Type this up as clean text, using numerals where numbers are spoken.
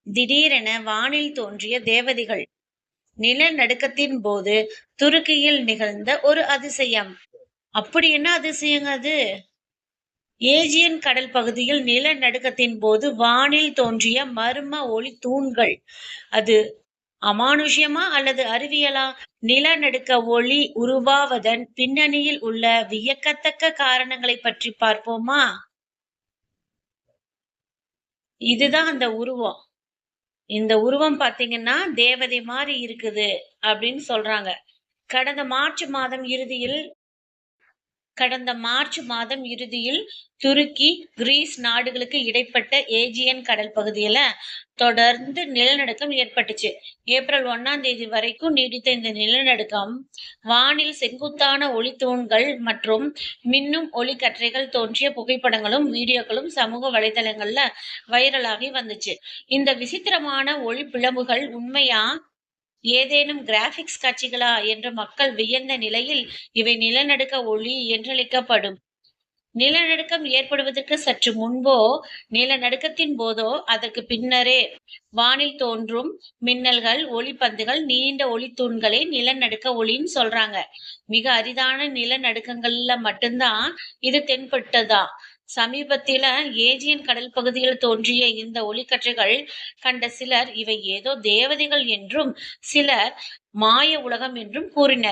திடீரென வானில் தோன்றிய தேவதைகள். நிலநடுக்கத்தின் போது துருக்கியில் நிகழ்ந்த ஒரு அதிசயம். அப்படி என்ன அதிசயங்க அது? ஏஜியன் கடல் பகுதியில் நிலநடுக்கத்தின் போது வானில் தோன்றிய மர்ம ஒளி தூண்கள். அது அமானுஷ்யமா அல்லது அறிவியலா? நிலநடுக்க ஒளி உருவாவதன் பின்னணியில் உள்ள வியக்கத்தக்க காரணங்களை பற்றி பார்ப்போமா? இதுதான் அந்த உருவம். இந்த உருவம் பார்த்தீங்கன்னா, தேவதை மாரி இருக்குது அப்படின்னு சொல்றாங்க. கடந்த மார்ச் மாதம் இறுதியில் கடந்த மார்ச் மாதம் இறுதியில் துருக்கி, கிரீஸ் நாடுகளுக்கு இடைப்பட்ட ஏஜியன் கடல் பகுதியில தொடர்ந்து நிலநடுக்கம் ஏற்பட்டுச்சு. ஏப்ரல் 1ஆம் தேதி வரைக்கும் நீடித்த இந்த நிலநடுக்கம் வானில் செங்குத்தான ஒளித்தூண்கள் மற்றும் மின்னும் ஒளிக்கற்றைகள் தோன்றிய புகைப்படங்களும் வீடியோக்களும் சமூக வலைதளங்கள்ல வைரலாகி வந்துச்சு. இந்த விசித்திரமான ஒளி பிழம்புகள் உண்மையா, ஏதேனும் கிராபிக்ஸ் காட்சிகளா என்று மக்கள் வியந்த நிலையில் இவை நிலநடுக்க ஒளி என்றழைக்கப்படும். நிலநடுக்கம் ஏற்படுவதற்கு சற்று முன்போ, நிலநடுக்கத்தின் போதோ, அதற்கு பின்னரே வானில் தோன்றும் மின்னல்கள், ஒளிப்பந்துகள், நீண்ட ஒளித்தூண்களே நிலநடுக்க ஒளின்னு சொல்றாங்க. மிக அரிதான நிலநடுக்கங்கள்ல மட்டும்தான் இது தென்பட்டதாம். சமீபத்தில ஏஜியன் கடல் பகுதியில் தோன்றிய இந்த ஒளிக்கற்றைகள் கண்ட சிலர் இவை ஏதோ தேவதைகள் என்றும், சிலர் மாய உலகம் என்றும் கூறினர்.